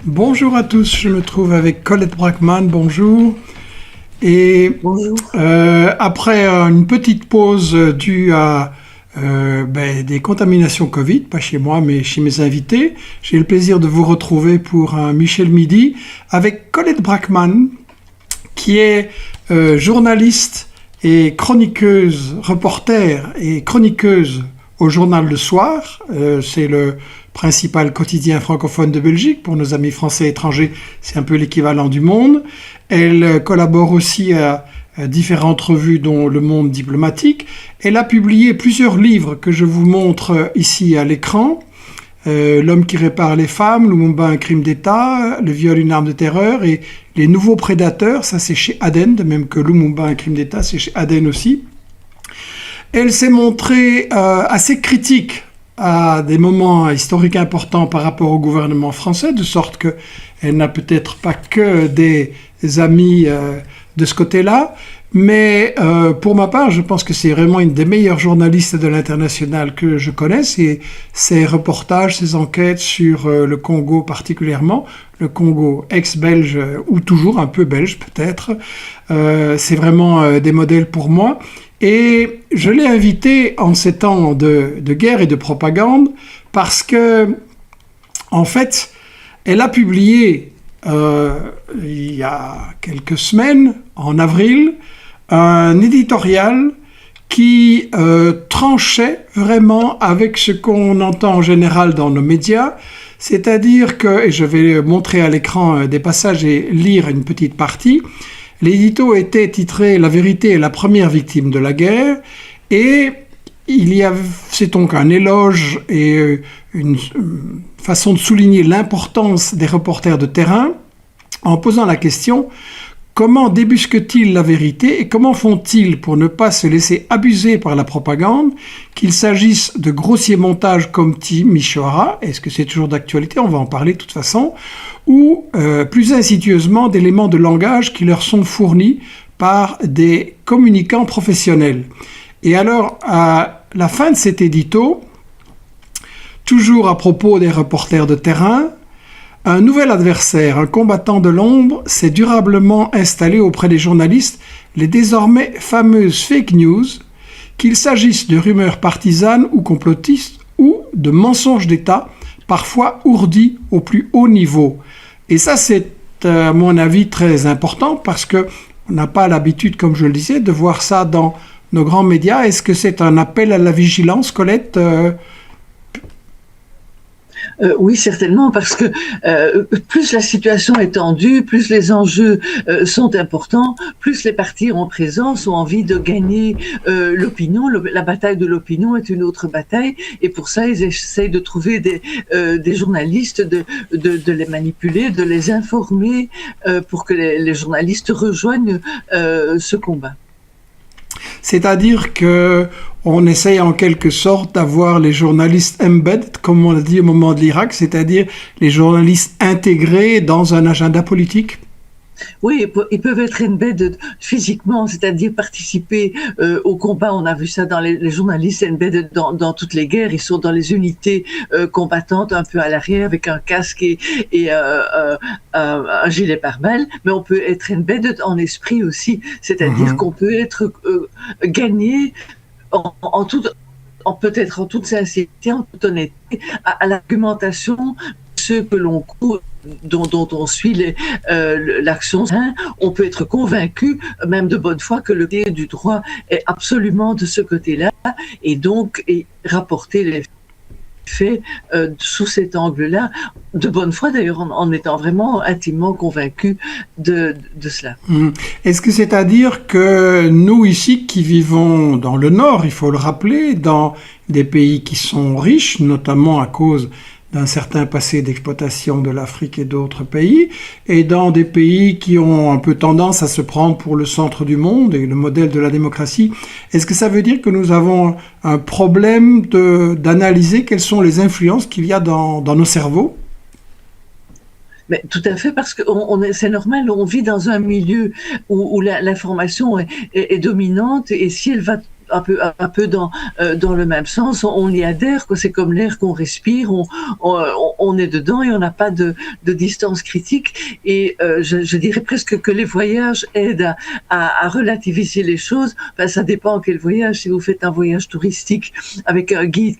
Bonjour à tous, je me trouve avec Colette Brackman, bonjour. Et Bonjour. après une petite pause due à des contaminations Covid, pas chez moi mais chez mes invités, j'ai le plaisir de vous retrouver pour un Michel Midi avec Colette Brackman, qui est journaliste et chroniqueuse, reporter et chroniqueuse au Journal Le Soir. C'est le principal quotidien francophone de Belgique. Pour nos amis français et étrangers, c'est un peu l'équivalent du Monde. Elle collabore aussi à différentes revues, dont Le Monde diplomatique. Elle a publié plusieurs livres que je vous montre ici à l'écran. L'homme qui répare les femmes, Lumumba, un crime d'État, Le viol, une arme de terreur, et Les nouveaux prédateurs, ça c'est chez Aden, de même que Lumumba, un crime d'État, c'est chez Aden aussi. Elle s'est montrée assez critique à des moments historiques importants par rapport au gouvernement français, de sorte qu'elle n'a peut-être pas que des amis de ce côté-là. Mais pour ma part, je pense que c'est vraiment une des meilleures journalistes de l'international que je connaisse, et ses reportages, ses enquêtes sur le Congo particulièrement, le Congo ex-belge ou toujours un peu belge peut-être, c'est vraiment des modèles pour moi. Et je l'ai invitée en ces temps de guerre et de propagande parce que, en fait, elle a publié il y a quelques semaines, en avril, un éditorial qui tranchait vraiment avec ce qu'on entend en général dans nos médias, c'est-à-dire que, et je vais montrer à l'écran des passages et lire une petite partie, l'édito était titré « La vérité est la première victime de la guerre » et c'est donc un éloge et une façon de souligner l'importance des reporters de terrain en posant la question: comment débusquent-ils la vérité et comment font-ils pour ne pas se laisser abuser par la propagande, qu'il s'agisse de grossiers montages comme Timisoara, est-ce que c'est toujours d'actualité, on va en parler de toute façon, ou plus insidieusement d'éléments de langage qui leur sont fournis par des communicants professionnels. Et alors, à la fin de cet édito, toujours à propos des reporters de terrain, un nouvel adversaire, un combattant de l'ombre, s'est durablement installé auprès des journalistes, les désormais fameuses fake news, qu'il s'agisse de rumeurs partisanes ou complotistes ou de mensonges d'État, parfois ourdis au plus haut niveau. Et ça, c'est à mon avis très important parce qu'on n'a pas l'habitude, comme je le disais, de voir ça dans nos grands médias. Est-ce que c'est un appel à la vigilance, Colette ? Oui, certainement, parce que plus la situation est tendue, plus les enjeux sont importants, plus les partis en présence ont envie de gagner l'opinion. La bataille de l'opinion est une autre bataille, et pour ça, ils essayent de trouver des journalistes, de les manipuler, de les informer pour que les journalistes rejoignent ce combat. C'est-à-dire que on essaye en quelque sorte d'avoir les journalistes embedded, comme on l'a dit au moment de l'Irak, c'est-à-dire les journalistes intégrés dans un agenda politique. Oui, ils peuvent être embedded physiquement, c'est-à-dire participer au combat. On a vu ça dans les journalistes embedded dans toutes les guerres. Ils sont dans les unités combattantes, un peu à l'arrière, avec un casque et un gilet pare-balles. Mais on peut être embedded en esprit aussi, c'est-à-dire qu'on peut être gagné peut-être en toute sincérité, en toute honnêteté, à l'argumentation de ceux que l'on court, dont on suit l'action. On peut être convaincu, même de bonne foi, que le côté du droit est absolument de ce côté-là, et donc rapporter les faits sous cet angle-là, de bonne foi d'ailleurs, en étant vraiment intimement convaincu de cela. Est-ce que c'est-à-dire que nous ici qui vivons dans le Nord, il faut le rappeler, dans des pays qui sont riches, notamment à cause d'un certain passé d'exploitation de l'Afrique et d'autres pays, et dans des pays qui ont un peu tendance à se prendre pour le centre du monde et le modèle de la démocratie, est-ce que ça veut dire que nous avons un problème d'analyser quelles sont les influences qu'il y a dans nos cerveaux ? Mais tout à fait, parce que c'est normal, on vit dans un milieu où l'information est dominante, et si elle va un peu dans le même sens, on y adhère, quoi. C'est comme l'air qu'on respire, on on est dedans et on n'a pas de distance critique. Et je dirais presque que les voyages aident à relativiser les choses. Enfin, ça dépend quel voyage. Si vous faites un voyage touristique avec un guide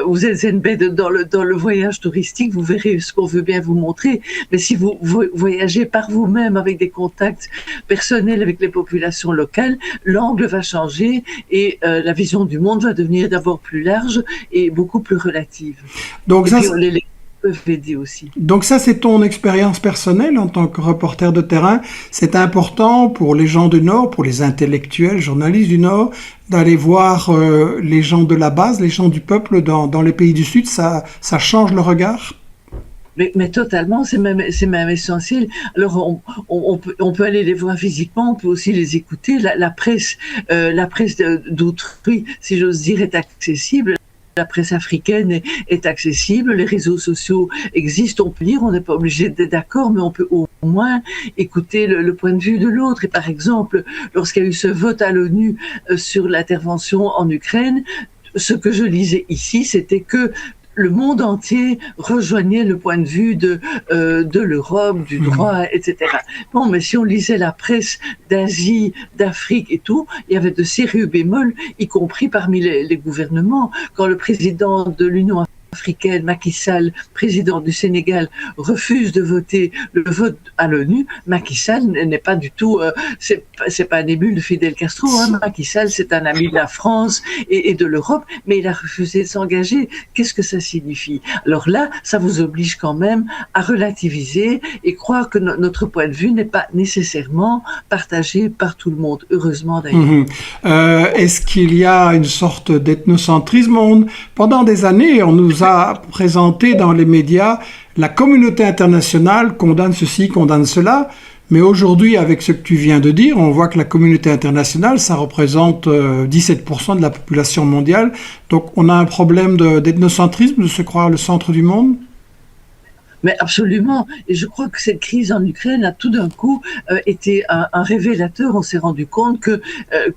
vous êtes embed dans le voyage touristique, vous verrez ce qu'on veut bien vous montrer. Mais si vous voyagez par vous-même avec des contacts personnels avec les populations locales, l'angle va changer et la vision du monde va devenir d'abord plus large et beaucoup plus relative. Donc et ça, puis, les peuvent aider aussi. donc ça, c'est ton expérience personnelle en tant que reporter de terrain. C'est important pour les gens du Nord, pour les intellectuels, journalistes du Nord, d'aller voir les gens de la base, les gens du peuple dans les pays du Sud. Ça change le regard? Mais totalement, c'est même essentiel. Alors on peut aller les voir physiquement, on peut aussi les écouter. La presse d'autrui, si j'ose dire, est accessible. La presse africaine est accessible, les réseaux sociaux existent, on peut lire, on n'est pas obligé d'être d'accord, mais on peut au moins écouter le point de vue de l'autre. Et par exemple, lorsqu'il y a eu ce vote à l'ONU sur l'intervention en Ukraine, ce que je lisais ici, c'était que le monde entier rejoignait le point de vue de l'Europe, du droit, etc. Bon, mais si on lisait la presse d'Asie, d'Afrique et tout, il y avait de sérieux bémols, y compris parmi les gouvernements. Quand le président de l'Union africaine, Macky Sall, président du Sénégal, refuse de voter le vote à l'ONU, Macky Sall n'est pas du tout, c'est pas un émule de Fidel Castro, hein. Macky Sall, c'est un ami de la France et de l'Europe, mais il a refusé de s'engager. Qu'est-ce que ça signifie? Alors là, ça vous oblige quand même à relativiser et croire que notre point de vue n'est pas nécessairement partagé par tout le monde, heureusement d'ailleurs. Est-ce qu'il y a une sorte d'ethnocentrisme? Pendant des années, on nous a présenté dans les médias, la communauté internationale condamne ceci, condamne cela, mais aujourd'hui, avec ce que tu viens de dire, on voit que la communauté internationale, ça représente 17% de la population mondiale, donc on a un problème d'ethnocentrisme, de se croire le centre du monde. Mais absolument. Et je crois que cette crise en Ukraine a tout d'un coup été un révélateur. On s'est rendu compte que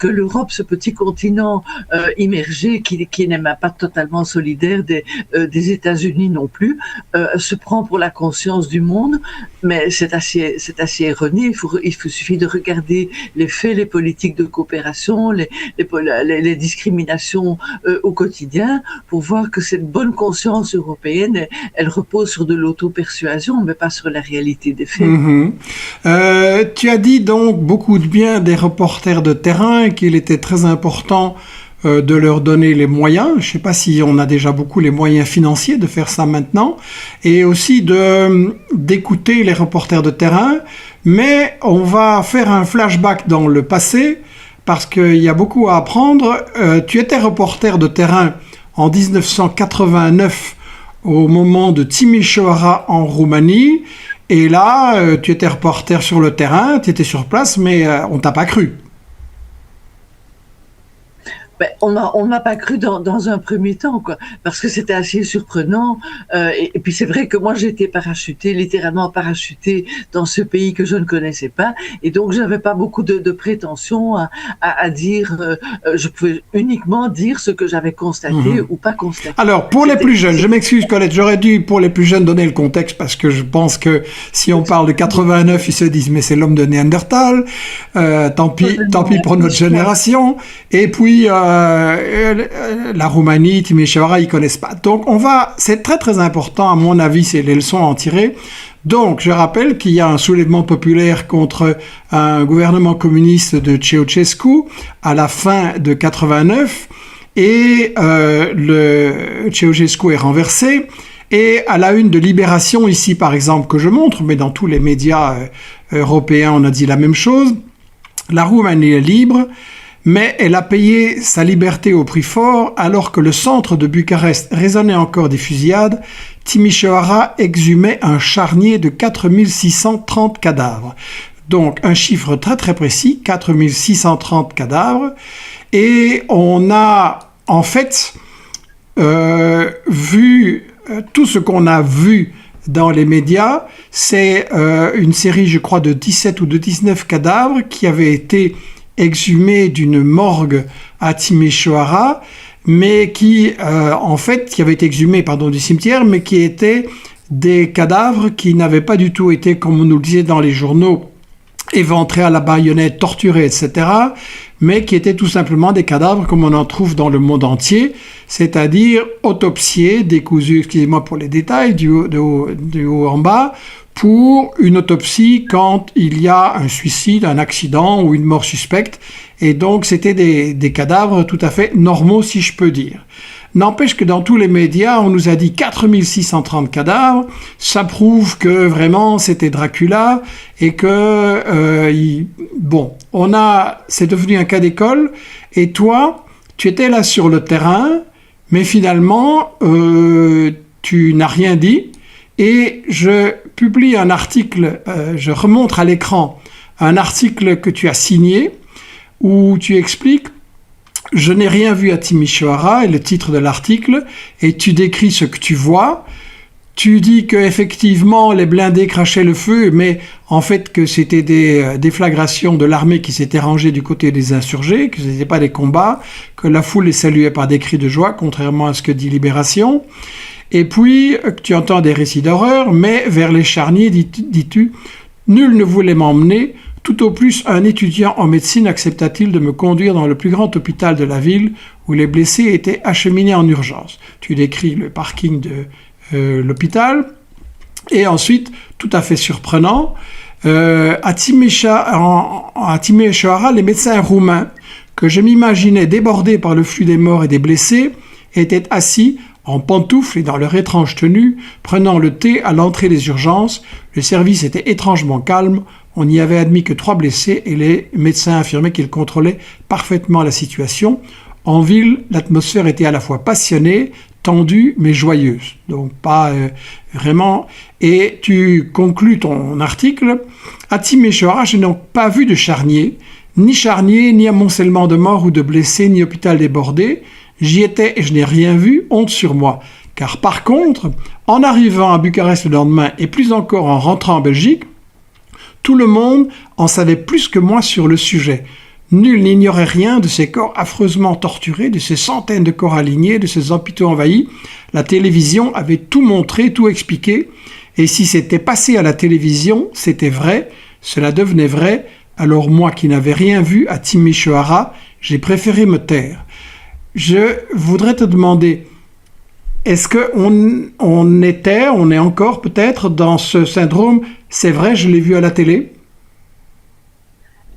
l'Europe, ce petit continent immergé, qui n'est même pas totalement solidaire des États-Unis non plus, se prend pour la conscience du monde. Mais c'est assez erroné. Il suffit de regarder les faits, les politiques de coopération, les discriminations au quotidien pour voir que cette bonne conscience européenne, elle repose sur de l'auto-persuasion, mais pas sur la réalité des faits. Tu as dit donc beaucoup de bien des reporters de terrain, qu'il était très important de leur donner les moyens. Je ne sais pas si on a déjà beaucoup les moyens financiers de faire ça maintenant, et aussi d'écouter les reporters de terrain. Mais on va faire un flashback dans le passé, parce qu'il y a beaucoup à apprendre. Tu étais reporter de terrain en 1989 au moment de Timișoara en Roumanie, et là, tu étais reporter sur le terrain, tu étais sur place, mais on t'a pas cru. Ben, on m'a pas cru dans un premier temps, quoi, parce que c'était assez surprenant. Et puis c'est vrai que moi j'ai été parachutée, littéralement parachutée dans ce pays que je ne connaissais pas, et donc j'avais pas beaucoup de prétention à dire. Je pouvais uniquement dire ce que j'avais constaté ou pas constaté. Alors pour les plus jeunes, je m'excuse Colette, j'aurais dû pour les plus jeunes donner le contexte, parce que je pense que si on parle de 89, ils se disent mais c'est l'homme de Néandertal. Tant pis pour notre génération. Et puis la Roumanie, Timișoara, ils connaissent pas. Donc c'est très très important, à mon avis, c'est les leçons à en tirer. Donc je rappelle qu'il y a un soulèvement populaire contre un gouvernement communiste de Ceausescu à la fin de 89, et le Ceausescu est renversé. Et à la une de Libération, ici par exemple, que je montre, mais dans tous les médias européens, on a dit la même chose. La Roumanie est libre, mais elle a payé sa liberté au prix fort, alors que le centre de Bucarest résonnait encore des fusillades. Timișoara exhumait un charnier de 4630 cadavres. Donc un chiffre très très précis, 4630 cadavres. Et on a en fait vu tout ce qu'on a vu dans les médias. C'est une série, je crois, de 17 ou de 19 cadavres qui avaient été exhumés d'une morgue à Timișoara. mais qui avaient été exhumés, du cimetière, mais qui étaient des cadavres qui n'avaient pas du tout été, comme on nous le disait dans les journaux, éventrés à la baïonnette, torturés, etc., mais qui étaient tout simplement des cadavres comme on en trouve dans le monde entier, c'est-à-dire autopsiés, décousus, excusez-moi pour les détails, du haut en bas, pour une autopsie quand il y a un suicide, un accident ou une mort suspecte. Et donc, c'était des cadavres tout à fait normaux, si je peux dire. N'empêche que dans tous les médias, on nous a dit 4630 cadavres. Ça prouve que vraiment c'était Dracula et que, c'est devenu un cas d'école. Et toi, tu étais là sur le terrain, mais finalement, tu n'as rien dit. Et je publie un article, je remonte à l'écran un article que tu as signé où tu expliques « Je n'ai rien vu à Timișoara » est le titre de l'article, et tu décris ce que tu vois. Tu dis qu'effectivement les blindés crachaient le feu, mais en fait que c'était des déflagrations de l'armée qui s'était rangée du côté des insurgés, que ce n'était pas des combats, que la foule les saluait par des cris de joie, contrairement à ce que dit Libération. Et puis, tu entends des récits d'horreur, mais vers les charniers, dis-tu, nul ne voulait m'emmener, tout au plus un étudiant en médecine accepta-t-il de me conduire dans le plus grand hôpital de la ville où les blessés étaient acheminés en urgence. Tu décris le parking de l'hôpital. Et ensuite, tout à fait surprenant, à Timișoara, les médecins roumains, que je m'imaginais débordés par le flux des morts et des blessés, étaient assis en pantoufles et dans leur étrange tenue, prenant le thé à l'entrée des urgences. Le service était étrangement calme, on n'y avait admis que 3 blessés et les médecins affirmaient qu'ils contrôlaient parfaitement la situation. En ville, l'atmosphère était à la fois passionnée, tendue, mais joyeuse. Donc pas vraiment... Et tu conclus ton article. À Timișoara, je n'ai donc pas vu de charnier, ni amoncellement de morts ou de blessés, ni hôpital débordé. J'y étais et je n'ai rien vu, honte sur moi. Car par contre, en arrivant à Bucarest le lendemain et plus encore en rentrant en Belgique, tout le monde en savait plus que moi sur le sujet. Nul n'ignorait rien de ces corps affreusement torturés, de ces centaines de corps alignés, de ces hôpitaux envahis. La télévision avait tout montré, tout expliqué. Et si c'était passé à la télévision, c'était vrai, cela devenait vrai. Alors moi qui n'avais rien vu à Timișoara, j'ai préféré me taire. Je voudrais te demander, est-ce qu'on est encore peut-être dans ce syndrome « c'est vrai, je l'ai vu à la télé » ?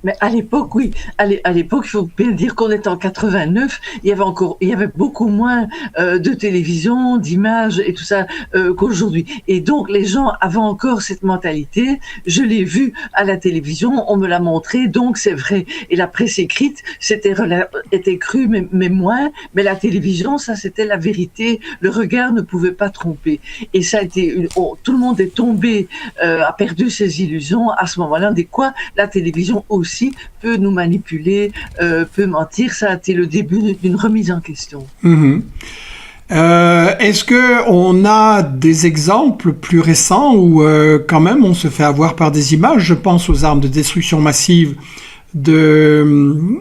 Mais à l'époque, oui. À l'époque, il faut bien dire qu'on est en 89. Il y avait beaucoup moins de télévision, d'images et tout ça qu'aujourd'hui. Et donc, les gens avaient encore cette mentalité. Je l'ai vu à la télévision, on me l'a montré, donc c'est vrai. Et la presse écrite, était crue, mais moins. Mais la télévision, ça, c'était la vérité. Le regard ne pouvait pas tromper. Et ça a été, tout le monde est tombé, a perdu ses illusions. À ce moment-là, on dit quoi? La télévision aussi peut nous manipuler, peut mentir. Ça a été le début d'une remise en question. Mmh. Est-ce qu'on a des exemples plus récents où quand même on se fait avoir par des images? Je pense aux armes de destruction massive de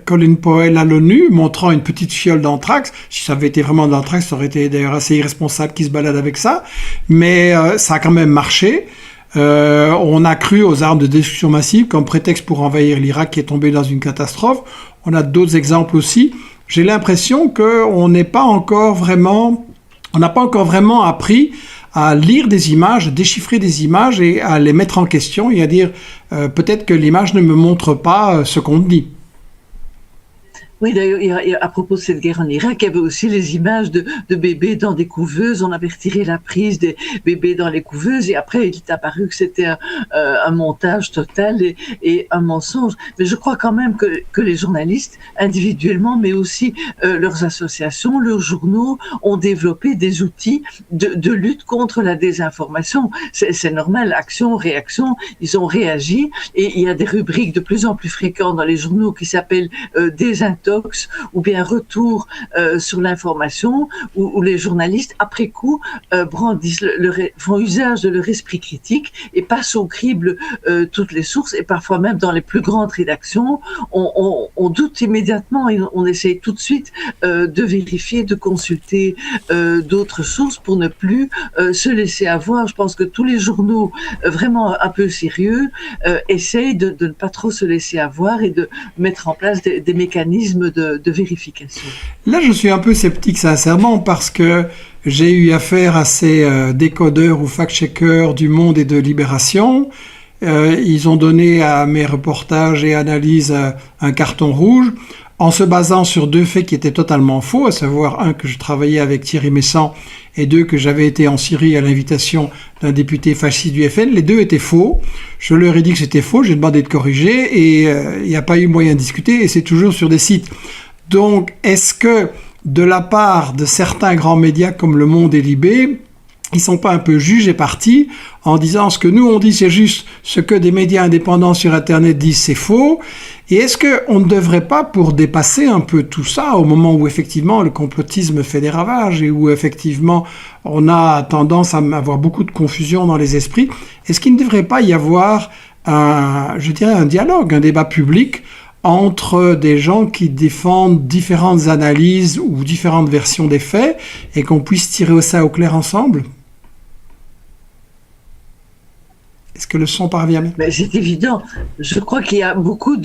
Colin Powell à l'ONU, montrant une petite fiole d'anthrax. Si ça avait été vraiment de l'anthrax, ça aurait été d'ailleurs assez irresponsable qu'ils se baladent avec ça. Mais ça a quand même marché. On a cru aux armes de destruction massive comme prétexte pour envahir l'Irak qui est tombé dans une catastrophe. On a d'autres exemples aussi. J'ai l'impression qu'on n'a pas encore vraiment appris à lire des images, à déchiffrer des images et à les mettre en question et à dire peut-être que l'image ne me montre pas ce qu'on dit. Oui, d'ailleurs, à propos de cette guerre en Irak, il y avait aussi les images de bébés dans des couveuses. On avait retiré la prise des bébés dans les couveuses et après, il est apparu que c'était un montage total et un mensonge. Mais je crois quand même que les journalistes, individuellement, mais aussi leurs associations, leurs journaux, ont développé des outils de lutte contre la désinformation. C'est normal, action, réaction, ils ont réagi et il y a des rubriques de plus en plus fréquentes dans les journaux qui s'appellent désintox détox ou bien retour sur l'information, où les journalistes, après coup, brandissent font usage de leur esprit critique et passent au crible toutes les sources, et parfois même dans les plus grandes rédactions, on doute immédiatement et on essaye tout de suite de vérifier, de consulter d'autres sources pour ne plus se laisser avoir. Je pense que tous les journaux vraiment un peu sérieux essayent de ne pas trop se laisser avoir et de mettre en place des mécanismes de vérification. Là, je suis un peu sceptique, sincèrement, parce que j'ai eu affaire à ces décodeurs ou fact-checkers du Monde et de Libération. Ils ont donné à mes reportages et analyses un carton rouge en se basant sur deux faits qui étaient totalement faux, à savoir un, que je travaillais avec Thierry Messant, et deux, que j'avais été en Syrie à l'invitation d'un député fasciste du FN. Les deux étaient faux. Je leur ai dit que c'était faux, j'ai demandé de corriger et il n'y a pas eu moyen de discuter, et c'est toujours sur des sites. Donc, est-ce que de la part de certains grands médias comme Le Monde et Libé, ils sont pas un peu juges et partis en disant ce que nous on dit c'est juste, ce que des médias indépendants sur Internet disent c'est faux? Et est-ce qu'on ne devrait pas, pour dépasser un peu tout ça, au moment où effectivement le complotisme fait des ravages et où effectivement on a tendance à avoir beaucoup de confusion dans les esprits, est-ce qu'il ne devrait pas y avoir un dialogue, un débat public entre des gens qui défendent différentes analyses ou différentes versions des faits et qu'on puisse tirer ça au clair ensemble? Est-ce que le son parvient bien? Mais c'est évident. Je crois qu'il y a beaucoup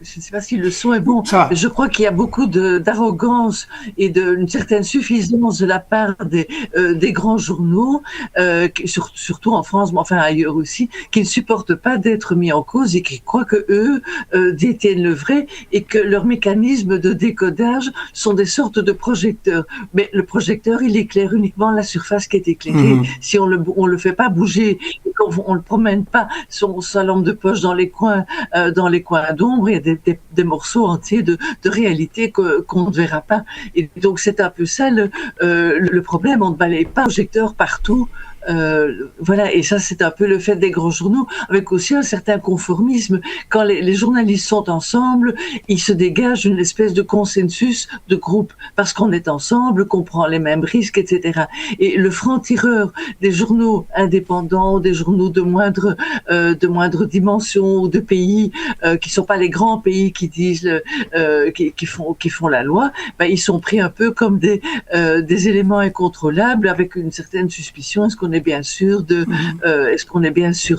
je ne sais pas si le son est bon. Mais je crois qu'il y a beaucoup d'arrogance et d'une certaine suffisance de la part des grands journaux, surtout en France, mais enfin ailleurs aussi, qui ne supportent pas d'être mis en cause et qui croient que eux détiennent le vrai et que leurs mécanismes de décodage sont des sortes de projecteurs. Mais le projecteur, il éclaire uniquement la surface qui est éclairée. Si on le fait pas bouger, et qu'on le promène pas sa lampe de poche dans les coins d'ombre, il y a des morceaux entiers de réalité qu'on ne verra pas. Et donc c'est un peu ça le problème. On ne balaye pas le projecteur partout. Voilà, et ça c'est un peu le fait des grands journaux, avec aussi un certain conformisme. Quand les journalistes sont ensemble, ils se dégagent une espèce de consensus de groupe, parce qu'on est ensemble, qu'on prend les mêmes risques, etc. Et le franc-tireur des journaux indépendants, des journaux de moindre dimension, ou de pays qui sont pas les grands pays qui disent qui font la loi, ben, ils sont pris un peu comme des éléments incontrôlables, avec une certaine suspicion. Est-ce qu'on est bien sûr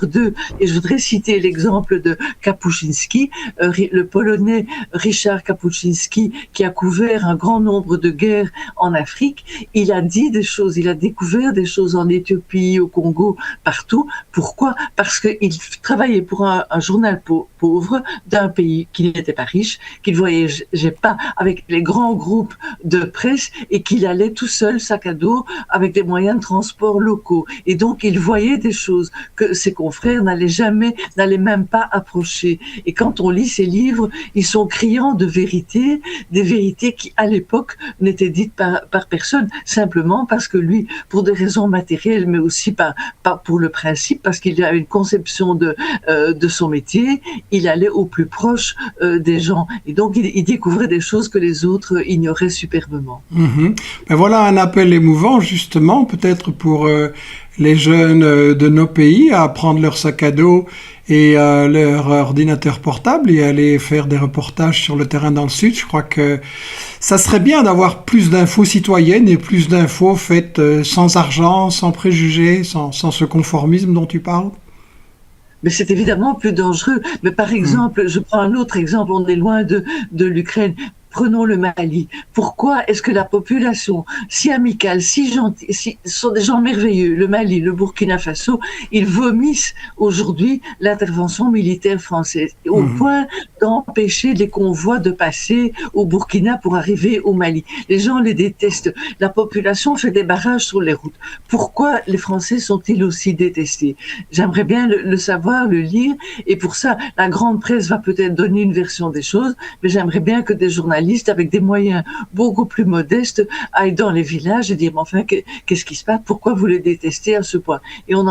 d'eux? Et je voudrais citer l'exemple de Kapuscinski, le Polonais Richard Kapuscinski, qui a couvert un grand nombre de guerres en Afrique. Il a dit des choses, il a découvert des choses en Éthiopie, au Congo, partout. Pourquoi? Parce qu'il travaillait pour un journal pauvre d'un pays qui n'était pas riche, qu'il ne voyageait pas avec les grands groupes de presse et qu'il allait tout seul, sac à dos, avec des moyens de transport locaux. Et donc, il voyait des choses que ses confrères n'allaient même pas approcher. Et quand on lit ses livres, ils sont criants de vérité, des vérités qui, à l'époque, n'étaient dites par personne, simplement parce que lui, pour des raisons matérielles, mais aussi pas pour le principe, parce qu'il a une conception de son métier, il allait au plus proche des gens. Et donc, il découvrait des choses que les autres ignoraient superbement. Ben voilà un appel émouvant, justement, peut-être pour les jeunes de nos pays à prendre leur sac à dos et leur ordinateur portable et aller faire des reportages sur le terrain dans le Sud. Je crois que ça serait bien d'avoir plus d'infos citoyennes et plus d'infos faites sans argent, sans préjugés, sans ce conformisme dont tu parles. Mais c'est évidemment plus dangereux. Mais par exemple, je prends un autre exemple, on est loin de l'Ukraine. Prenons le Mali. Pourquoi est-ce que la population si amicale, si gentille, sont des gens merveilleux, le Mali, le Burkina Faso, ils vomissent aujourd'hui l'intervention militaire française, au point d'empêcher les convois de passer au Burkina pour arriver au Mali. Les gens les détestent. La population fait des barrages sur les routes. Pourquoi les Français sont-ils aussi détestés? J'aimerais bien le savoir, le lire, et pour ça, la grande presse va peut-être donner une version des choses, mais j'aimerais bien que des journalistes avec des moyens beaucoup plus modestes aillent dans les villages et dire mais enfin qu'est-ce qui se passe, pourquoi vous les détestez à ce point? Et on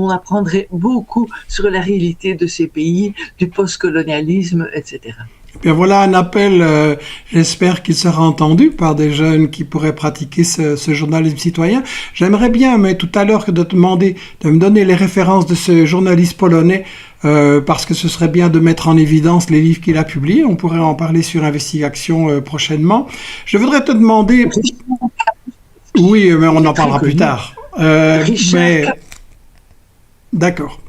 apprendrait beaucoup sur la réalité de ces pays, du post-colonialisme, etc. Bien voilà un appel, j'espère qu'il sera entendu par des jeunes qui pourraient pratiquer ce journalisme citoyen. J'aimerais bien, mais tout à l'heure, de te demander de me donner les références de ce journaliste polonais, parce que ce serait bien de mettre en évidence les livres qu'il a publiés. On pourrait en parler sur Investigation prochainement. Je voudrais te demander... Oui, mais on en parlera plus tard. Mais... D'accord.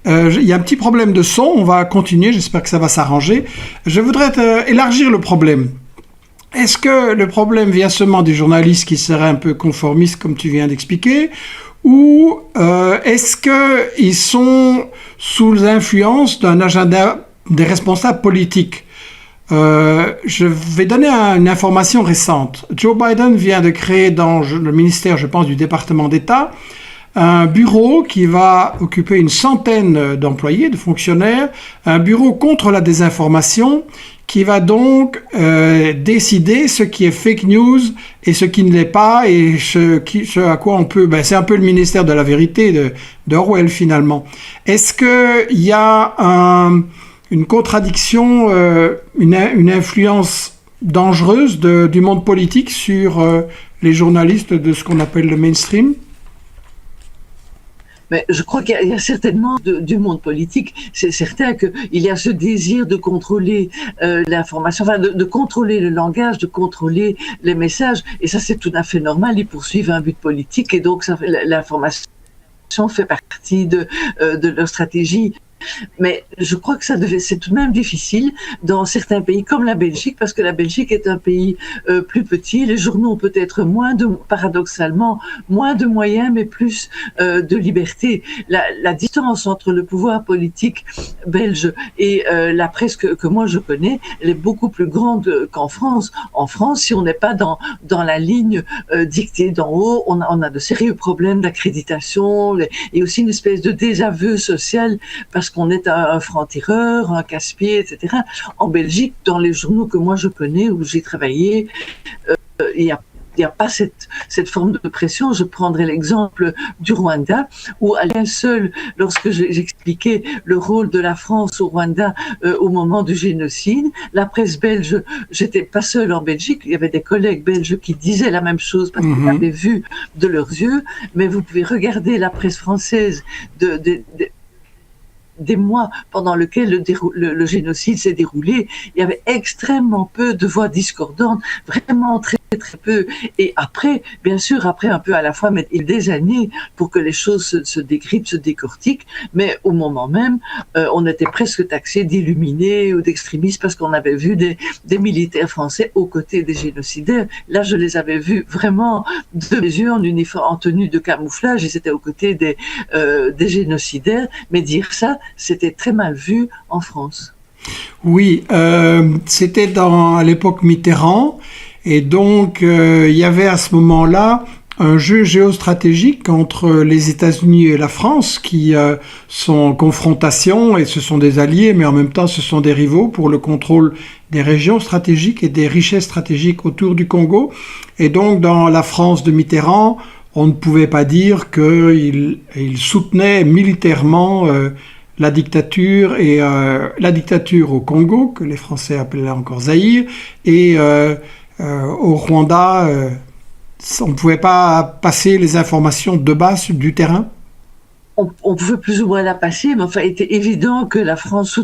Il y a un petit problème de son, on va continuer, j'espère que ça va s'arranger. Je voudrais élargir le problème. Est-ce que le problème vient seulement des journalistes qui seraient un peu conformistes, comme tu viens d'expliquer, ou est-ce qu'ils sont sous l'influence d'un agenda des responsables politiques? Je vais donner une information récente. Joe Biden vient de créer dans le ministère, je pense, du département d'État, un bureau qui va occuper une centaine d'employés, de fonctionnaires, un bureau contre la désinformation qui va donc décider ce qui est fake news et ce qui ne l'est pas et ce à quoi on peut... c'est un peu le ministère de la vérité d'Orwell finalement. Est-ce qu'il y a une contradiction, une influence dangereuse du monde politique sur les journalistes de ce qu'on appelle le mainstream? Mais je crois qu'il y a certainement du monde politique. C'est certain qu'il y a ce désir de contrôler l'information, enfin de contrôler le langage, de contrôler les messages. Et ça, c'est tout à fait normal. Ils poursuivent un but politique et donc l'information fait partie de leur stratégie. Mais je crois que c'est tout de même difficile dans certains pays comme la Belgique, parce que la Belgique est un pays plus petit. Les journaux ont peut-être paradoxalement, moins de moyens, mais plus de liberté. La distance entre le pouvoir politique belge et la presse que moi je connais, elle est beaucoup plus grande qu'en France. En France, si on n'est pas dans la ligne dictée d'en haut, on a de sérieux problèmes d'accréditation et aussi une espèce de désaveu social parce qu'on est un franc-tireur, un casse-pied, etc. En Belgique, dans les journaux que moi je connais, où j'ai travaillé, il n'y a pas cette forme de pression. Je prendrai l'exemple du Rwanda, où à lui seul, lorsque j'expliquais le rôle de la France au Rwanda au moment du génocide, la presse belge, j'étais pas seule en Belgique, il y avait des collègues belges qui disaient la même chose parce qu'ils l'avaient vu de leurs yeux, mais vous pouvez regarder la presse française des mois pendant lesquels le génocide s'est déroulé, il y avait extrêmement peu de voix discordantes, vraiment très très peu. Et après, bien sûr, après un peu à la fois, mais des années pour que les choses se décryptent, se décortiquent, mais au moment même, on était presque taxé d'illuminés ou d'extrémistes parce qu'on avait vu des militaires français aux côtés des génocidaires. Là, je les avais vus vraiment de mes yeux en uniforme, en tenue de camouflage, ils étaient aux côtés des génocidaires, mais dire ça, c'était très mal vu en France. Oui, c'était à l'époque Mitterrand, et donc il y avait à ce moment-là un jeu géostratégique entre les États-Unis et la France qui sont en confrontation, et ce sont des alliés, mais en même temps ce sont des rivaux pour le contrôle des régions stratégiques et des richesses stratégiques autour du Congo. Et donc dans la France de Mitterrand, on ne pouvait pas dire qu'il soutenait militairement la dictature au Congo, que les Français appelaient encore Zaïre, et au Rwanda, on ne pouvait pas passer les informations de base du terrain? On pouvait plus ou moins la passer, mais enfin, il était évident que la France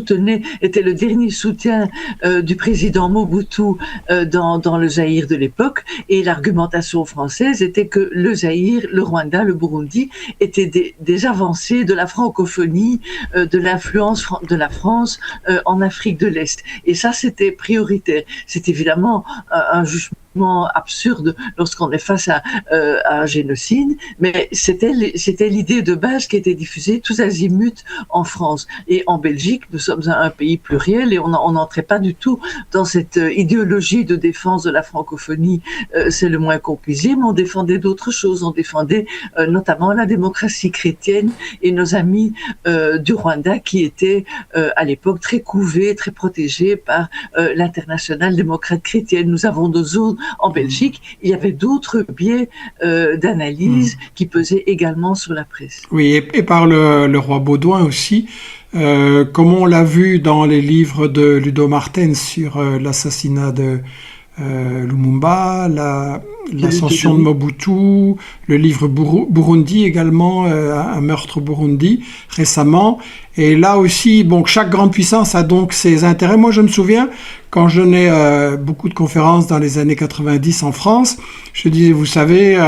était le dernier soutien du président Mobutu dans le Zaïre de l'époque, et l'argumentation française était que le Zaïre, le Rwanda, le Burundi étaient des avancées de la francophonie, de l'influence de la France en Afrique de l'Est. Et ça, c'était prioritaire. C'est évidemment un jugement absurde lorsqu'on est face à un génocide, mais c'était l'idée de base qui était diffusée tous azimuts en France. Et en Belgique, nous sommes un pays pluriel et on n'entrait pas du tout dans cette idéologie de défense de la francophonie, c'est le moins qu'on puisse dire, mais on défendait d'autres choses. On défendait notamment la démocratie chrétienne et nos amis du Rwanda qui étaient à l'époque très couvés, très protégés par l'internationale démocrate chrétienne. Nous avons nos zones en Belgique, il y avait d'autres biais d'analyse qui pesaient également sur la presse. Oui, et par le roi Baudouin aussi, comme on l'a vu dans les livres de Ludo Martens sur l'assassinat de Lumumba, l'ascension de Mobutu, le livre Burundi également, un meurtre au Burundi récemment. Et là aussi, bon, chaque grande puissance a donc ses intérêts. Moi, je me souviens, quand je donnais beaucoup de conférences dans les années 90 en France, je disais, vous savez,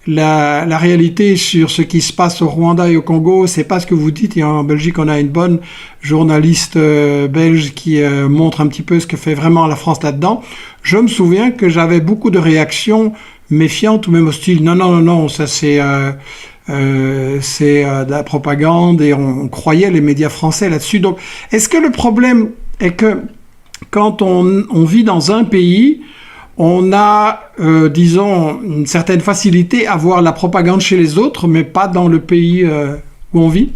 la réalité sur ce qui se passe au Rwanda et au Congo, c'est pas ce que vous dites. Et en Belgique, on a une bonne journaliste belge qui montre un petit peu ce que fait vraiment la France là-dedans. Je me souviens que j'avais beaucoup de réactions méfiantes ou même hostiles. Non, ça c'est de la propagande et on croyait les médias français là-dessus. Donc, est-ce que le problème est que quand on vit dans un pays, on a, disons, une certaine facilité à voir la propagande chez les autres, mais pas dans le pays où on vit?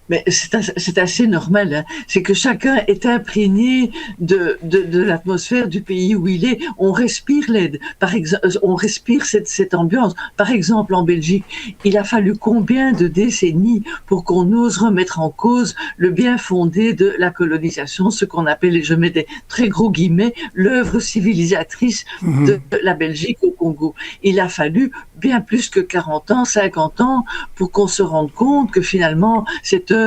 Mais c'est assez normal, hein. C'est que chacun est imprégné de l'atmosphère du pays où il est. On respire l'aide. Par exemple, on respire cette ambiance. Par exemple, en Belgique, il a fallu combien de décennies pour qu'on ose remettre en cause le bien fondé de la colonisation, ce qu'on appelle, et je mets des très gros guillemets, l'œuvre civilisatrice de la Belgique au Congo. Il a fallu bien plus que 40 ans, 50 ans pour qu'on se rende compte que finalement, cette œuvre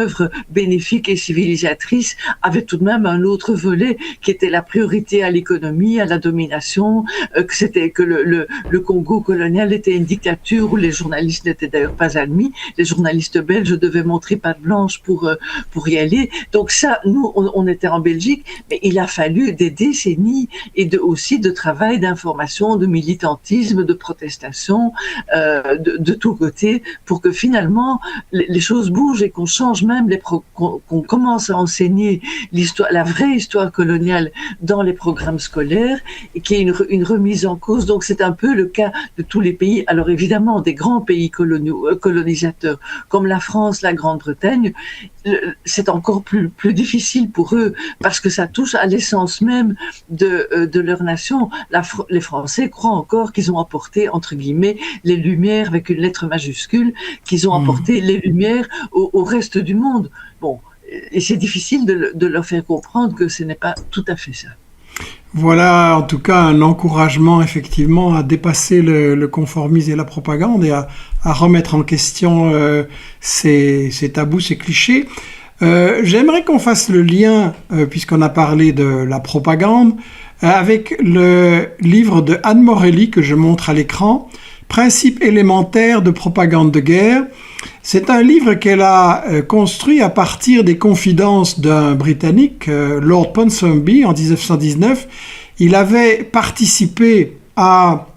bénéfique et civilisatrice avait tout de même un autre volet qui était la priorité à l'économie, à la domination, que le Congo colonial était une dictature où les journalistes n'étaient d'ailleurs pas admis. Les journalistes belges devaient montrer patte blanche pour y aller. Donc ça, nous, on était en Belgique, mais il a fallu des décennies et aussi de travail, d'information, de militantisme, de protestation, de tous côtés, pour que finalement les choses bougent et qu'on change même qu'on commence à enseigner l'histoire, la vraie histoire coloniale dans les programmes scolaires et qu'il y ait une remise en cause. Donc c'est un peu le cas de tous les pays. Alors évidemment, des grands pays colonisateurs comme la France, la Grande-Bretagne, c'est encore plus difficile pour eux parce que ça touche à l'essence même de leur nation. Les Français croient encore qu'ils ont apporté, entre guillemets, les Lumières avec une lettre majuscule, qu'ils ont apporté les Lumières au reste du monde. Bon, et c'est difficile de leur faire comprendre que ce n'est pas tout à fait ça. Voilà, en tout cas, un encouragement effectivement à dépasser le conformisme et la propagande et à remettre en question ces tabous, ces clichés. J'aimerais qu'on fasse le lien, puisqu'on a parlé de la propagande, avec le livre de Anne Morelli que je montre à l'écran, Principes élémentaires de propagande de guerre. C'est un livre qu'elle a construit à partir des confidences d'un Britannique, Lord Ponsonby, en 1919. Il avait participé à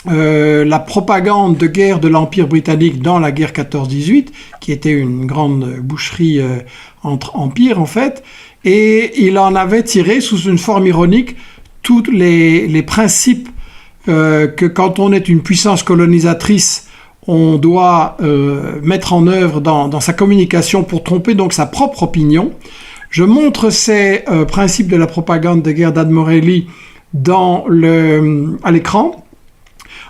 la propagande de guerre de l'Empire britannique dans la guerre 14-18, qui était une grande boucherie entre empires en fait, et il en avait tiré sous une forme ironique tous les principes que quand on est une puissance colonisatrice, on doit mettre en œuvre dans sa communication pour tromper donc sa propre opinion. Je montre ces principes de la propagande de guerre d'Anne Morelli à l'écran.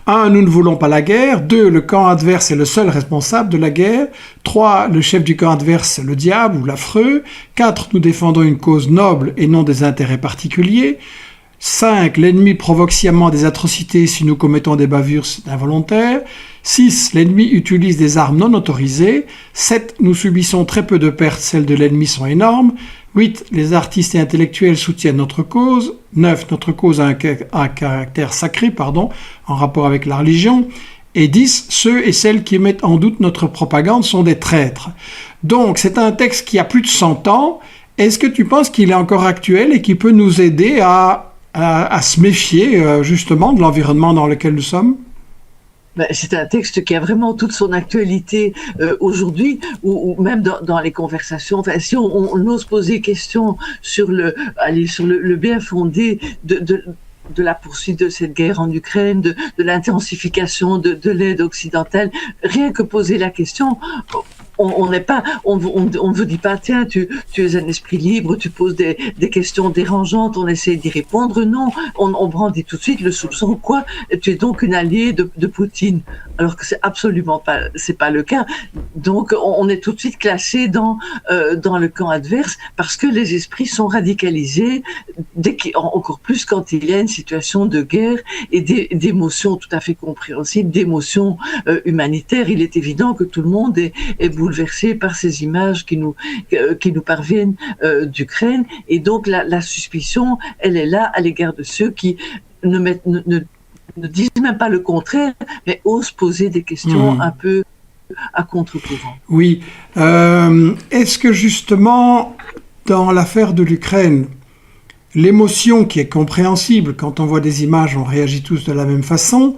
1. Nous ne voulons pas la guerre. 2. Le camp adverse est le seul responsable de la guerre. 3. Le chef du camp adverse, le diable ou l'affreux. 4. Nous défendons une cause noble et non des intérêts particuliers. 5. L'ennemi provoque sciemment des atrocités si nous commettons des bavures involontaires. 6. L'ennemi utilise des armes non autorisées. 7. Nous subissons très peu de pertes, celles de l'ennemi sont énormes. 8. Les artistes et intellectuels soutiennent notre cause. 9. Notre cause a un caractère sacré, en rapport avec la religion. Et 10. Ceux et celles qui mettent en doute notre propagande sont des traîtres. Donc, c'est un texte qui a plus de 100 ans. Est-ce que tu penses qu'il est encore actuel et qui peut nous aider à se méfier justement de l'environnement dans lequel nous sommes? C'est un texte qui a vraiment toute son actualité aujourd'hui, ou même dans les conversations. Enfin, si on ose poser question sur le bien fondé de la poursuite de cette guerre en Ukraine, de l'intensification de l'aide occidentale, rien que poser la question, on n'est pas, on ne vous dit pas, tiens, tu es un esprit libre, tu poses des questions dérangeantes, on essaie d'y répondre. Non, on brandit tout de suite le soupçon, quoi, tu es donc une alliée de Poutine. Alors que c'est absolument pas, c'est pas le cas. Donc, on est tout de suite classé dans le camp adverse parce que les esprits sont radicalisés, encore plus quand il y a une situation de guerre et d'émotions tout à fait compréhensibles, d'émotions humanitaires. Il est évident que tout le monde est bouleversé par ces images qui nous parviennent d'Ukraine. Et donc, la suspicion, elle est là à l'égard de ceux qui ne disent même pas le contraire, mais osent poser des questions un peu à contre-courant. Oui. Est-ce que justement, dans l'affaire de l'Ukraine, l'émotion qui est compréhensible, quand on voit des images, on réagit tous de la même façon,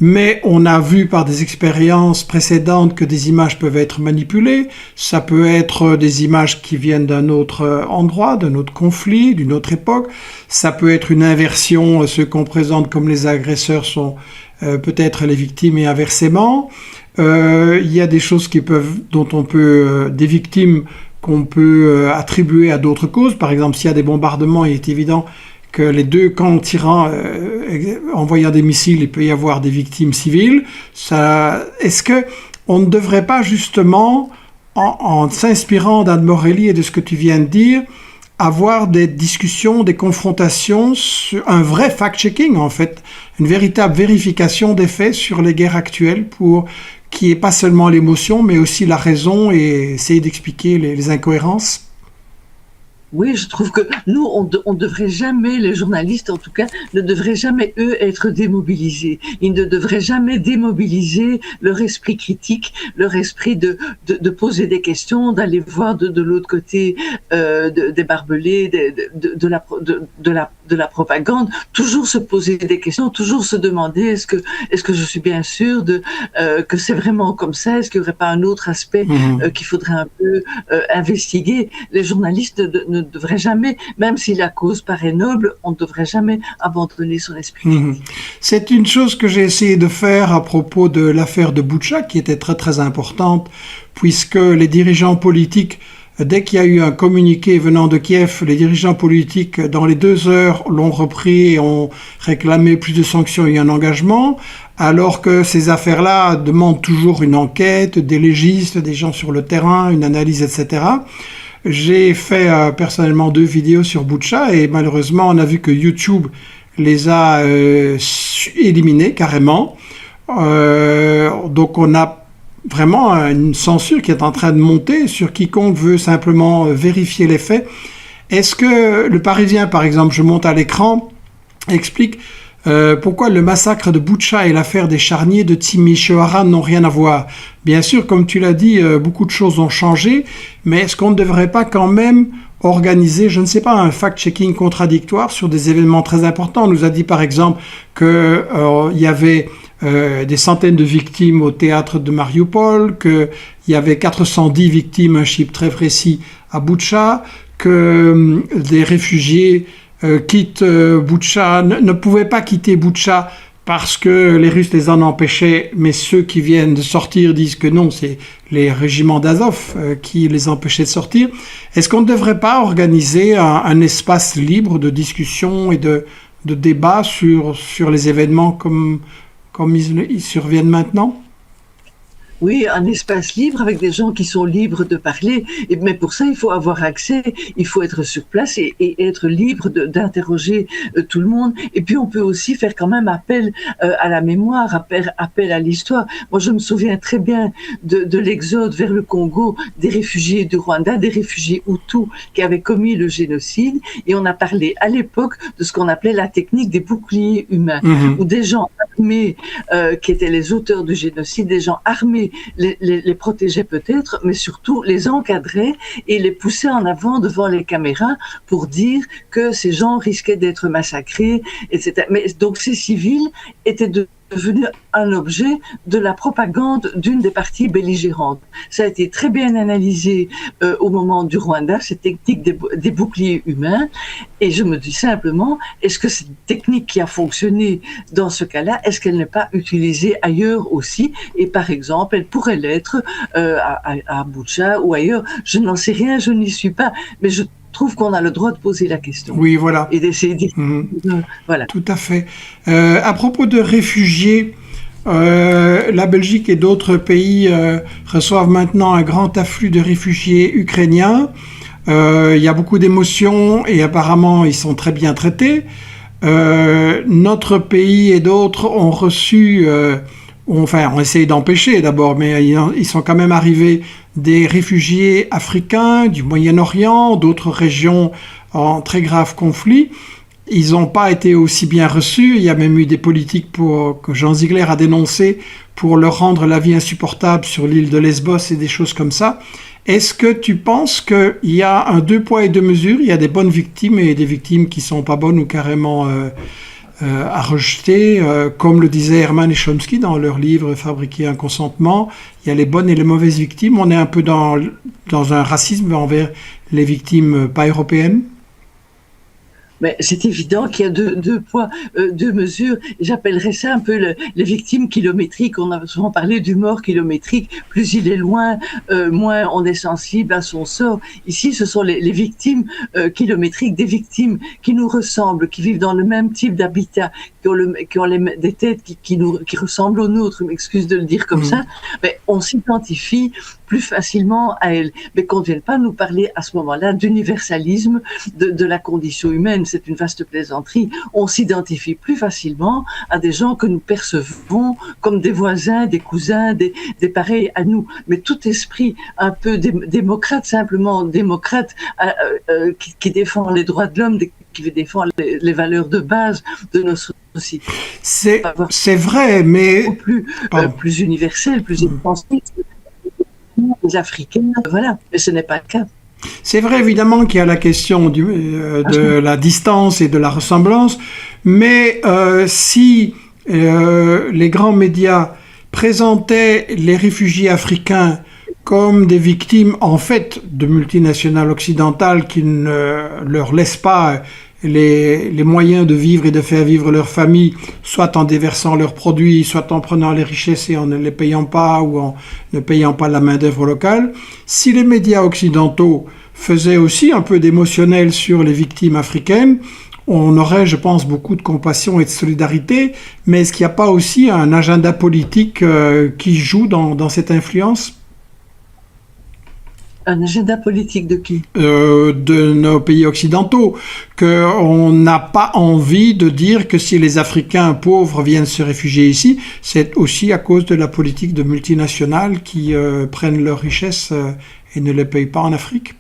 mais on a vu par des expériences précédentes que des images peuvent être manipulées. Ça peut être des images qui viennent d'un autre endroit, d'un autre conflit, d'une autre époque. Ça peut être une inversion, ceux qu'on présente comme les agresseurs sont peut-être les victimes et inversement. Il y a des choses des victimes qu'on peut attribuer à d'autres causes. Par exemple, s'il y a des bombardements, il est évident que les deux camps tirant, envoyant des missiles, il peut y avoir des victimes civiles. Est-ce qu'on ne devrait pas justement, en s'inspirant d'Anne Morelli et de ce que tu viens de dire, avoir des discussions, des confrontations, un vrai fact-checking en fait, une véritable vérification des faits sur les guerres actuelles pour qu'il n'y ait pas seulement l'émotion, mais aussi la raison et essayer d'expliquer les incohérences? Oui, je trouve que nous, on devrait jamais, les journalistes en tout cas, ne devraient jamais, eux, être démobilisés. Ils ne devraient jamais démobiliser leur esprit critique, leur esprit de poser des questions, d'aller voir de l'autre côté des barbelés, de la propagande. Toujours se poser des questions, toujours se demander est-ce que je suis bien sûr que c'est vraiment comme ça? Est-ce qu'il n'y aurait pas un autre aspect qu'il faudrait un peu investiguer? Les journalistes ne devrait jamais, même si la cause paraît noble, on ne devrait jamais abandonner son esprit critique. C'est une chose que j'ai essayé de faire à propos de l'affaire de Boutcha, qui était très très importante, puisque les dirigeants politiques, dès qu'il y a eu un communiqué venant de Kiev, les dirigeants politiques, dans les 2 heures, l'ont repris et ont réclamé plus de sanctions et un engagement, alors que ces affaires-là demandent toujours une enquête, des légistes, des gens sur le terrain, une analyse, etc. J'ai fait personnellement 2 vidéos sur Boutcha et malheureusement on a vu que YouTube les a éliminés carrément. Donc on a vraiment une censure qui est en train de monter sur quiconque veut simplement vérifier les faits. Est-ce que le Parisien, par exemple, je monte à l'écran, explique pourquoi le massacre de Boutcha et l'affaire des charniers de Timișoara n'ont rien à voir? Bien sûr, comme tu l'as dit, beaucoup de choses ont changé, mais est-ce qu'on ne devrait pas quand même organiser, je ne sais pas, un fact-checking contradictoire sur des événements très importants? On nous a dit par exemple qu'il y avait des centaines de victimes au théâtre de Mariupol, qu'il y avait 410 victimes, un chiffre très précis, à Boutcha, que des réfugiés quittent Boutcha, ne pouvaient pas quitter Boutcha parce que les Russes les en empêchaient, mais ceux qui viennent de sortir disent que non, c'est les régiments d'Azov qui les empêchaient de sortir. Est-ce qu'on ne devrait pas organiser un espace libre de discussion et de débat sur les événements comme ils surviennent maintenant? Oui, un espace libre avec des gens qui sont libres de parler. Mais pour ça, il faut avoir accès, il faut être sur place et être libre d'interroger tout le monde. Et puis, on peut aussi faire quand même appel à la mémoire, appel à l'histoire. Moi, je me souviens très bien de l'exode vers le Congo des réfugiés du Rwanda, des réfugiés Hutus qui avaient commis le génocide. Et on a parlé à l'époque de ce qu'on appelait la technique des boucliers humains, où des gens armés qui étaient les auteurs du génocide, des gens armés les protégeaient peut-être, mais surtout les encadraient et les poussaient en avant devant les caméras pour dire que ces gens risquaient d'être massacrés, etc. Mais donc ces civils étaient devenu un objet de la propagande d'une des parties belligérantes. Ça a été très bien analysé au moment du Rwanda, cette technique des boucliers humains, et je me dis simplement, est-ce que cette technique qui a fonctionné dans ce cas-là, est-ce qu'elle n'est pas utilisée ailleurs aussi? Et par exemple, elle pourrait l'être à Boutcha ou ailleurs. Je n'en sais rien, je n'y suis pas, mais je trouve qu'on a le droit de poser la question. Oui, voilà. Et d'essayer de... Voilà. Tout à fait. À propos de réfugiés, la Belgique et d'autres pays reçoivent maintenant un grand afflux de réfugiés ukrainiens. Il y a beaucoup d'émotions et apparemment ils sont très bien traités. Notre pays et d'autres ont reçu, ont essayé d'empêcher d'abord, mais ils sont quand même arrivés des réfugiés africains, du Moyen-Orient, d'autres régions en très grave conflit. Ils n'ont pas été aussi bien reçus. Il y a même eu des politiques que Jean Ziegler a dénoncé pour leur rendre la vie insupportable sur l'île de Lesbos et des choses comme ça. Est-ce que tu penses qu'il y a un deux poids et deux mesures? Il y a des bonnes victimes et des victimes qui sont pas bonnes ou carrément à rejeter, comme le disaient Herman et Chomsky dans leur livre Fabriquer un consentement. Il y a les bonnes et les mauvaises victimes. On est un peu dans un racisme envers les victimes pas européennes. Mais c'est évident qu'il y a deux poids, deux mesures. J'appellerais ça un peu les victimes kilométriques. On a souvent parlé du mort kilométrique. Plus il est loin, moins on est sensible à son sort. Ici, ce sont les victimes kilométriques, des victimes qui nous ressemblent, qui vivent dans le même type d'habitat, qui ont des têtes qui ressemblent aux nôtres. Je m'excuse de le dire comme ça. Mais on s'identifie plus facilement à elles. Mais qu'on ne vienne pas nous parler à ce moment-là d'universalisme de la condition humaine. C'est une vaste plaisanterie. On s'identifie plus facilement à des gens que nous percevons comme des voisins, des cousins, des pareils à nous. Mais tout esprit un peu démocrate, simplement démocrate, qui défend les droits de l'homme, qui défend les valeurs de base de notre société. C'est vrai, mais... Plus universel, plus expansif. Les Africains, voilà. Mais ce n'est pas le cas. C'est vrai évidemment qu'il y a la question de la distance et de la ressemblance, mais si les grands médias présentaient les réfugiés africains comme des victimes en fait de multinationales occidentales qui ne leur laissent pas les moyens de vivre et de faire vivre leur famille, soit en déversant leurs produits, soit en prenant les richesses et en ne les payant pas ou en ne payant pas la main-d'œuvre locale. Si les médias occidentaux faisaient aussi un peu d'émotionnel sur les victimes africaines, on aurait, je pense, beaucoup de compassion et de solidarité, mais est-ce qu'il n'y a pas aussi un agenda politique qui joue dans cette influence ? Un agenda politique de qui? De nos pays occidentaux, qu'on n'a pas envie de dire que si les Africains pauvres viennent se réfugier ici, c'est aussi à cause de la politique de multinationales qui prennent leurs richesses et ne les payent pas en Afrique.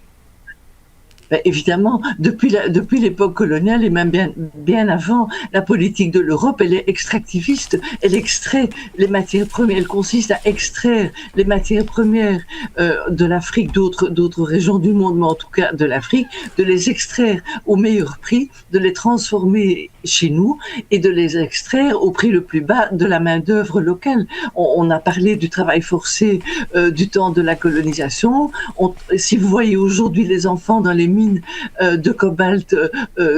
Ben évidemment, depuis l'époque coloniale et même bien avant, la politique de l'Europe, elle est extractiviste. Elle extrait les matières premières. Elle consiste à extraire les matières premières de l'Afrique, d'autres régions du monde, mais en tout cas de l'Afrique, de les extraire au meilleur prix, de les transformer chez nous et de les extraire au prix le plus bas de la main-d'œuvre locale. On a parlé du travail forcé du temps de la colonisation. Si vous voyez aujourd'hui les enfants dans les mines de cobalt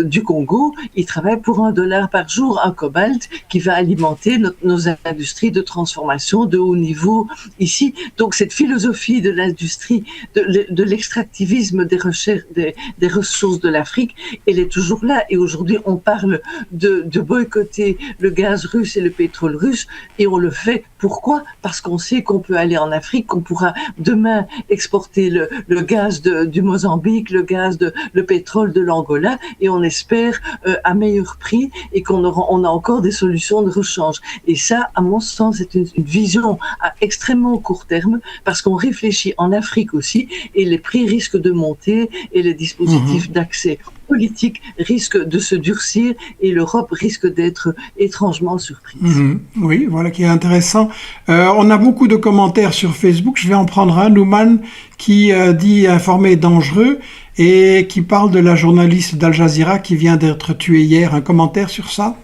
du Congo, ils travaillent pour $1 par jour, un cobalt qui va alimenter nos industries de transformation de haut niveau ici. Donc cette philosophie de l'industrie, de l'extractivisme des recherches, des ressources de l'Afrique, elle est toujours là. Et aujourd'hui, on parle de boycotter le gaz russe et le pétrole russe, et on le fait. Pourquoi? Parce qu'on sait qu'on peut aller en Afrique, qu'on pourra demain exporter le gaz du Mozambique, le pétrole de l'Angola, et on espère à meilleur prix, et on a encore des solutions de rechange. Et ça, à mon sens, c'est une vision à extrêmement court terme, parce qu'on réfléchit en Afrique aussi, et les prix risquent de monter, et les dispositifs d'accès politique risque de se durcir et l'Europe risque d'être étrangement surprise. Oui, voilà qui est intéressant. On a beaucoup de commentaires sur Facebook. Je vais en prendre un, Nouman, qui dit informé et dangereux et qui parle de la journaliste d'Al Jazeera qui vient d'être tuée hier. Un commentaire sur ça?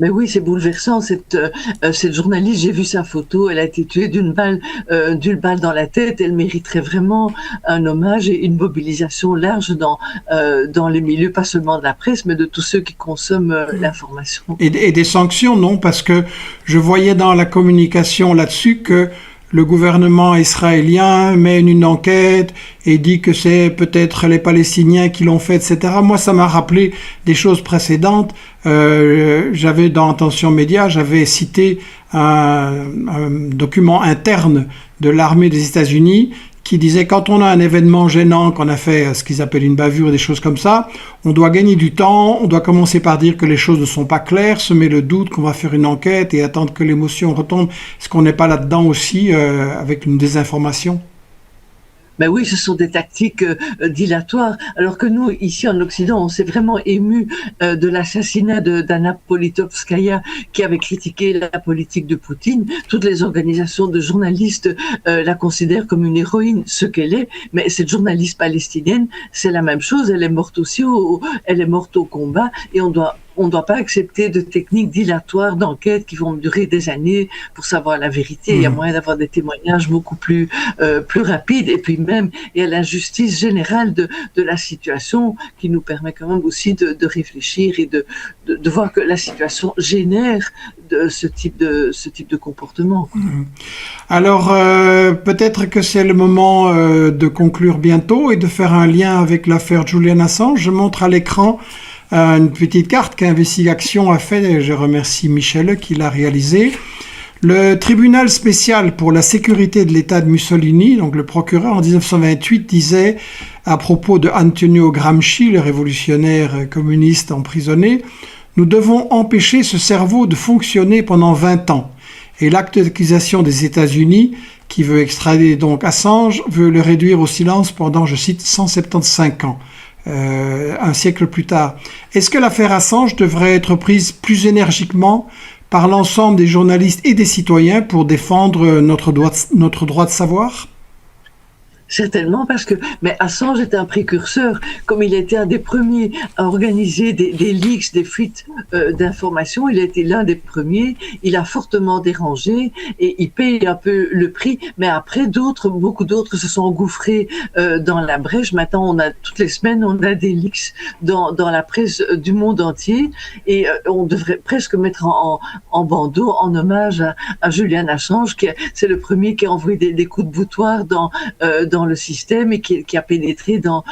Mais oui, c'est bouleversant. Cette journaliste, j'ai vu sa photo. Elle a été tuée d'une balle dans la tête. Elle mériterait vraiment un hommage et une mobilisation large dans les milieux, pas seulement de la presse, mais de tous ceux qui consomment l'information. Et des sanctions, non, parce que je voyais dans la communication là-dessus que le gouvernement israélien mène une enquête et dit que c'est peut-être les Palestiniens qui l'ont fait, etc. Moi, ça m'a rappelé des choses précédentes. J'avais dans Attention Média, j'avais cité un document interne de l'armée des États-Unis qui disait quand on a un événement gênant, qu'on a fait ce qu'ils appellent une bavure, des choses comme ça, on doit gagner du temps, on doit commencer par dire que les choses ne sont pas claires, semer le doute qu'on va faire une enquête et attendre que l'émotion retombe. Est-ce qu'on n'est pas là-dedans aussi avec une désinformation ? Ben oui, ce sont des tactiques dilatoires. Alors que nous, ici en Occident, on s'est vraiment ému de l'assassinat d'Anna Politkovskaya, qui avait critiqué la politique de Poutine. Toutes les organisations de journalistes la considèrent comme une héroïne, ce qu'elle est. Mais cette journaliste palestinienne, c'est la même chose. Elle est morte aussi, elle est morte au combat, et on ne doit pas accepter de techniques dilatoires d'enquête qui vont durer des années pour savoir la vérité. Il y a moyen d'avoir des témoignages beaucoup plus rapides. Et puis même, il y a l'injustice générale de la situation qui nous permet quand même aussi de réfléchir et de voir que la situation génère de ce type de comportement. Alors, peut-être que c'est le moment de conclure bientôt et de faire un lien avec l'affaire Julian Assange. Je montre à l'écran une petite carte qu'Investigation a fait, et je remercie Michel qui l'a réalisée. Le tribunal spécial pour la sécurité de l'État de Mussolini, donc le procureur en 1928 disait à propos de Antonio Gramsci, le révolutionnaire communiste emprisonné, « Nous devons empêcher ce cerveau de fonctionner pendant 20 ans. » Et l'acte d'accusation des États-Unis, qui veut extrader donc Assange, veut le réduire au silence pendant, je cite, 175 ans. Un siècle plus tard. Est-ce que l'affaire Assange devrait être prise plus énergiquement par l'ensemble des journalistes et des citoyens pour défendre notre droit de savoir ? Certainement, mais Assange était un précurseur, comme il était un des premiers à organiser des leaks, des fuites d'informations. Il a été l'un des premiers. Il a fortement dérangé et il paye un peu le prix. Mais après, beaucoup d'autres se sont engouffrés dans la brèche. Maintenant, toutes les semaines, on a des leaks dans la presse du monde entier, et on devrait presque mettre en bandeau en hommage à Julian Assange, c'est le premier qui a envoyé des coups de boutoir dans le système et qui a pénétré dans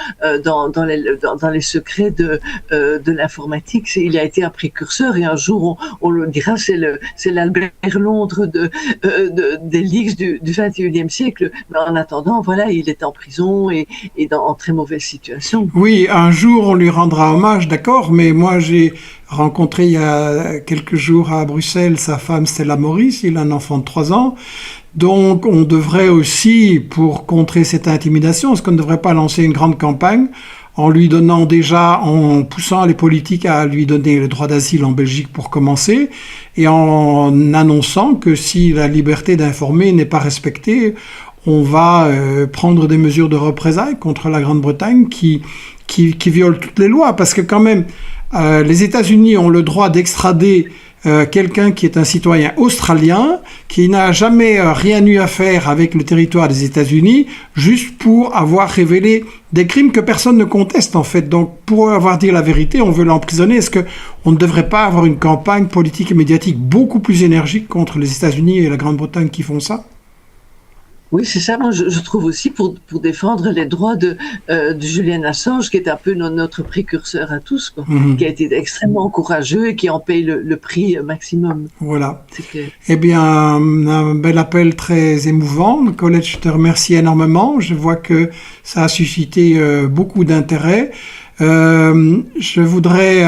les secrets de l'informatique. Il a été un précurseur, et un jour on le dira, c'est l'Albert Londres des leaks du 21e siècle. Mais en attendant, voilà, il est en prison et en très mauvaise situation. Oui, un jour on lui rendra hommage, d'accord, mais moi j'ai rencontré il y a quelques jours à Bruxelles sa femme Stella Maurice, il a un enfant de 3 ans. Donc, on devrait aussi, pour contrer cette intimidation, est-ce qu'on ne devrait pas lancer une grande campagne en lui donnant déjà, en poussant les politiques à lui donner le droit d'asile en Belgique pour commencer, et en annonçant que si la liberté d'informer n'est pas respectée, on va prendre des mesures de représailles contre la Grande-Bretagne qui viole toutes les lois, parce que quand même, les États-Unis ont le droit d'extrader quelqu'un qui est un citoyen australien, qui n'a jamais rien eu à faire avec le territoire des États-Unis, juste pour avoir révélé des crimes que personne ne conteste en fait. Donc pour avoir dit la vérité, on veut l'emprisonner. Est-ce qu'on ne devrait pas avoir une campagne politique et médiatique beaucoup plus énergique contre les États-Unis et la Grande-Bretagne qui font ça ? Oui, c'est ça. Moi, je trouve aussi pour défendre les droits de Julian Assange, qui est un peu notre précurseur à tous, quoi, qui a été extrêmement courageux et qui en paye le prix maximum. Voilà. Eh bien, un bel appel très émouvant. Colette, je te remercie énormément. Je vois que ça a suscité beaucoup d'intérêt. Je voudrais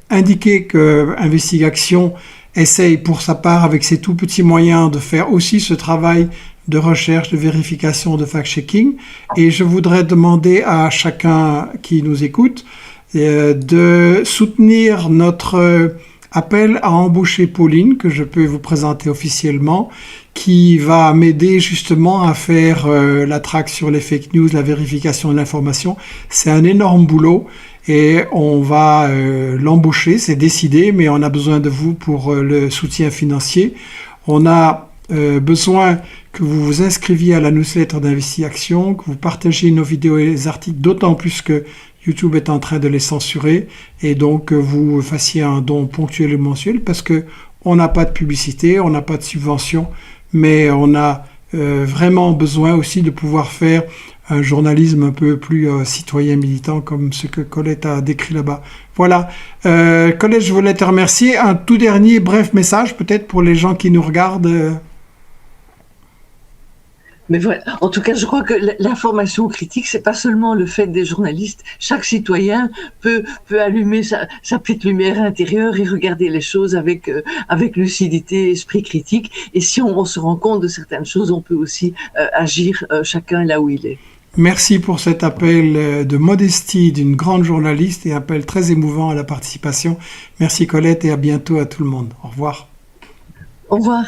indiquer que Investigation essaye pour sa part, avec ses tout petits moyens, de faire aussi ce travail de recherche, de vérification, de fact-checking. Et je voudrais demander à chacun qui nous écoute de soutenir notre appelle à embaucher Pauline, que je peux vous présenter officiellement, qui va m'aider justement à faire la traque sur les fake news, la vérification de l'information. C'est un énorme boulot et on va l'embaucher, c'est décidé, mais on a besoin de vous pour le soutien financier. On a besoin que vous vous inscriviez à la newsletter d'Investi-Action, que vous partagiez nos vidéos et les articles, d'autant plus que YouTube est en train de les censurer, et donc vous fassiez un don ponctuel et mensuel, parce que on n'a pas de publicité, on n'a pas de subvention, mais on a vraiment besoin aussi de pouvoir faire un journalisme un peu plus citoyen militant, comme ce que Colette a décrit là-bas. Voilà. Colette, je voulais te remercier. Un tout dernier bref message, peut-être pour les gens qui nous regardent. Mais voilà. En tout cas, je crois que l'information critique, c'est pas seulement le fait des journalistes. Chaque citoyen peut allumer sa petite lumière intérieure et regarder les choses avec lucidité, esprit critique. Et si on se rend compte de certaines choses, on peut aussi agir chacun là où il est. Merci pour cet appel de modestie d'une grande journaliste et appel très émouvant à la participation. Merci Colette et à bientôt à tout le monde. Au revoir. Au revoir.